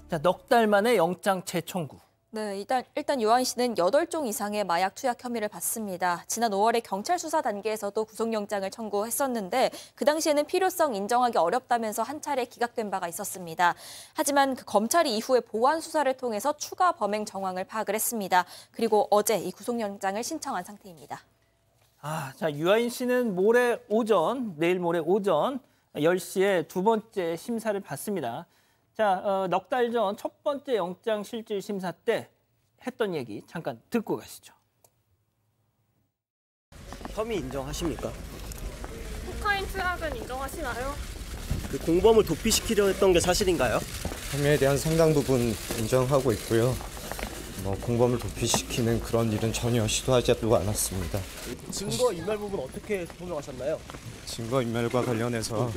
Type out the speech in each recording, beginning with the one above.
자, 넉 달 만에 영장 재청구. 네, 일단 유아인 씨는 8종 이상의 마약 투약 혐의를 받습니다. 지난 5월에 경찰 수사 단계에서도 구속영장을 청구했었는데 그 당시에는 필요성 인정하기 어렵다면서 한 차례 기각된 바가 있었습니다. 하지만 검찰이 이후에 보완 수사를 통해서 추가 범행 정황을 파악을 했습니다. 그리고 어제 이 구속영장을 신청한 상태입니다. 자, 유아인 씨는 내일 모레 오전 10시에 두 번째 심사를 받습니다. 자, 넉 달 전 첫 번째 영장 실질 심사 때 했던 얘기 잠깐 듣고 가시죠. 혐의 인정하십니까? 코카인 투약은 인정하시나요? 그 공범을 도피시키려 했던 게 사실인가요? 혐의에 대한 상당 부분 인정하고 있고요. 공범을 도피시키는 그런 일은 전혀 시도하지도 않았습니다. 증거 인멸 부분 어떻게 소명하셨나요? 증거 인멸과 관련해서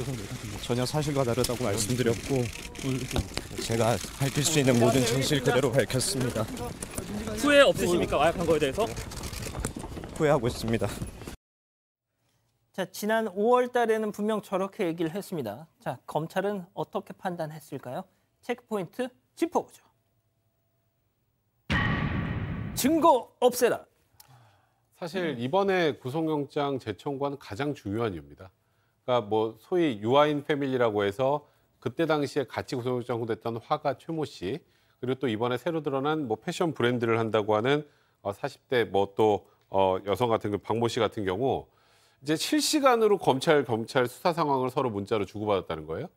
전혀 사실과 다르다고 말씀드렸고 제가 밝힐 수 있는 모든 진실 그대로 밝혔습니다. 후회 없으십니까? 마약한 거에 대해서? 후회하고 있습니다. 자, 지난 5월 달에는 분명 저렇게 얘기를 했습니다. 자, 검찰은 어떻게 판단했을까요? 체크포인트 짚어보죠. 증거 없애라. 사실 이번에 구속영장 재청구한 가장 중요한 이유입니다. 그러니까 소위 유아인 패밀리라고 해서 그때 당시에 같이 구속영장 청구됐던 화가 최모 씨, 그리고 또 이번에 새로 드러난 패션 브랜드를 한다고 하는 40대 또 여성 같은 박모 씨 같은 경우 이제 실시간으로 검찰 수사 상황을 서로 문자로 주고받았다는 거예요.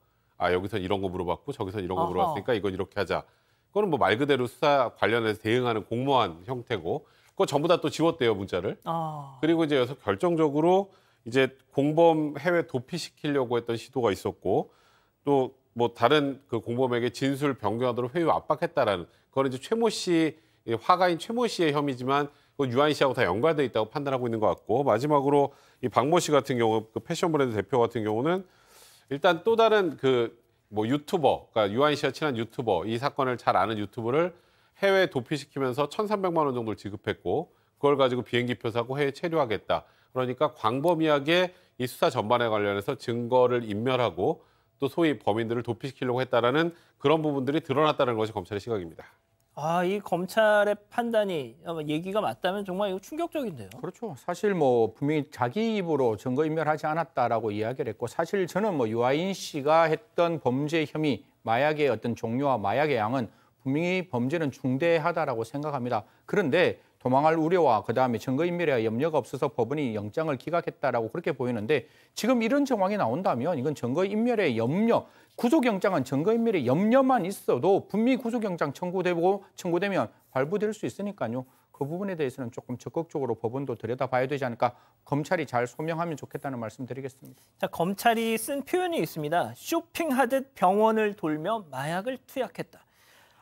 여기서 이런 거 물어봤고 저기서 이런 거 물어봤으니까 이건 이렇게 하자. 그거는 말 그대로 수사 관련해서 대응하는 공모한 형태고, 그거 전부 다 또 지웠대요, 문자를. 그리고 이제 여기서 결정적으로 이제 공범 해외 도피시키려고 했던 시도가 있었고, 또 다른 그 공범에게 진술 변경하도록 회유 압박했다라는, 그거는 이제 최모 씨, 화가인 최모 씨의 혐의지만 그 유아인 씨하고 다 연관돼 있다고 판단하고 있는 것 같고, 마지막으로 이 박모 씨 같은 경우, 그 패션 브랜드 대표 같은 경우는 일단 또 다른 유튜버, 그러니까 유아인 씨와 친한 유튜버, 이 사건을 잘 아는 유튜버를 해외 도피시키면서 1,300만 원 정도를 지급했고, 그걸 가지고 비행기표 사고 해외 체류하겠다. 그러니까 광범위하게 이 수사 전반에 관련해서 증거를 인멸하고 또 소위 범인들을 도피시키려고 했다라는 그런 부분들이 드러났다는 것이 검찰의 시각입니다. 이 검찰의 판단이 얘기가 맞다면 정말 이거 충격적인데요. 그렇죠. 사실 분명히 자기 입으로 증거인멸하지 않았다라고 이야기를 했고, 사실 저는 유아인 씨가 했던 범죄 혐의, 마약의 어떤 종류와 마약의 양은 분명히 범죄는 중대하다라고 생각합니다. 그런데 도망할 우려와 그다음에 증거인멸에 염려가 없어서 법원이 영장을 기각했다라고 그렇게 보이는데, 지금 이런 정황이 나온다면 이건 증거인멸의 염려, 구속영장은 증거인멸의 염려만 있어도 분명히 구속영장 청구되면 발부될 수 있으니까요. 그 부분에 대해서는 조금 적극적으로 법원도 들여다봐야 되지 않을까, 검찰이 잘 소명하면 좋겠다는 말씀 드리겠습니다. 자, 검찰이 쓴 표현이 있습니다. 쇼핑하듯 병원을 돌며 마약을 투약했다.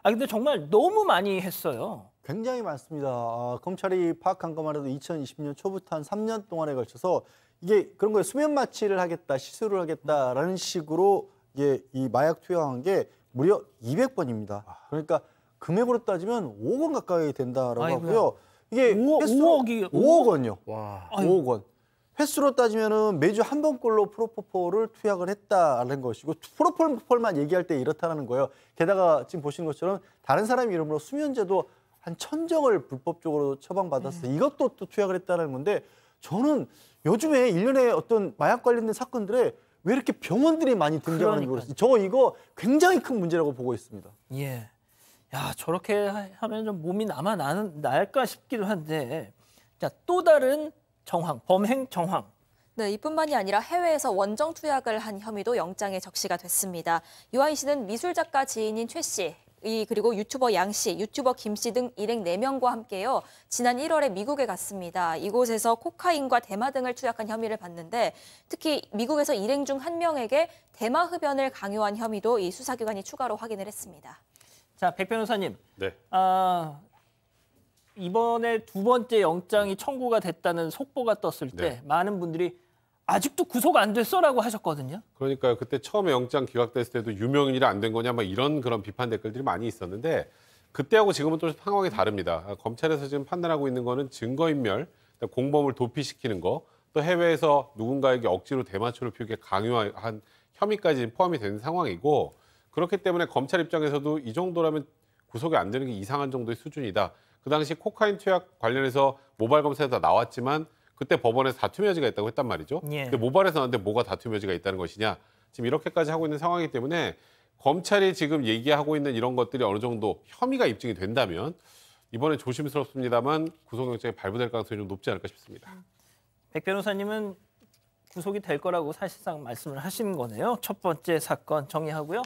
근데 정말 너무 많이 했어요. 굉장히 많습니다. 검찰이 파악한 것만 해도 2020년 초부터 한 3년 동안에 걸쳐서 이게 그런 거에 수면 마취를 하겠다, 시술을 하겠다라는 식으로 이게 이 마약 투약한 게 무려 200번입니다. 그러니까 금액으로 따지면 5억 원 가까이 된다라고 하고요. 이게 5억 원요. 와. 5억 원. 횟수로 따지면은 매주 한 번꼴로 프로포폴을 투약을 했다라는 것이고, 프로포폴만 얘기할 때 이렇다는 거예요. 게다가 지금 보시는 것처럼 다른 사람 이름으로 수면제도 한 1,000정을 불법적으로 처방받았어요. 이것도 또 투약을 했다는 건데, 저는 요즘에 일련의 어떤 마약 관련된 사건들에 왜 이렇게 병원들이 많이 등장하는지 모르겠어요. 이거 굉장히 큰 문제라고 보고 있습니다. 예. 저렇게 하면 좀 몸이 날까 싶기도 한데, 자, 또 다른 정황, 범행 정황. 네, 이뿐만이 아니라 해외에서 원정 투약을 한 혐의도 영장에 적시가 됐습니다. 유아인 씨는 미술작가 지인인 최 씨, 그리고 유튜버 양 씨, 유튜버 김 씨 등 일행 4명과 함께요. 지난 1월에 미국에 갔습니다. 이곳에서 코카인과 대마 등을 투약한 혐의를 받는데, 특히 미국에서 일행 중 한 명에게 대마 흡연을 강요한 혐의도 이 수사기관이 추가로 확인을 했습니다. 자, 백 변호사님. 네. 이번에 두 번째 영장이 청구가 됐다는 속보가 떴을 때 많은 분들이 아직도 구속 안 됐어라고 하셨거든요. 그러니까요. 그때 처음에 영장 기각됐을 때도 유명인이라 안 된 거냐 이런 그런 비판 댓글들이 많이 있었는데, 그때하고 지금은 또 상황이 다릅니다. 검찰에서 지금 판단하고 있는 거는 증거인멸, 공범을 도피시키는 거, 또 해외에서 누군가에게 억지로 대마초를 피우게 강요한 혐의까지 포함이 되는 상황이고, 그렇기 때문에 검찰 입장에서도 이 정도라면 구속이 안 되는 게 이상한 정도의 수준이다. 그 당시 코카인 투약 관련해서 모발 검사에서 나왔지만 그때 법원에서 다툼 여지가 있다고 했단 말이죠. 예. 근데 모발에서 나왔는데 뭐가 다툼 여지가 있다는 것이냐. 지금 이렇게까지 하고 있는 상황이기 때문에 검찰이 지금 얘기하고 있는 이런 것들이 어느 정도 혐의가 입증이 된다면 이번에 조심스럽습니다만 구속영장이 발부될 가능성이 좀 높지 않을까 싶습니다. 백 변호사님은 구속이 될 거라고 사실상 말씀을 하시는 거네요. 첫 번째 사건 정리하고요.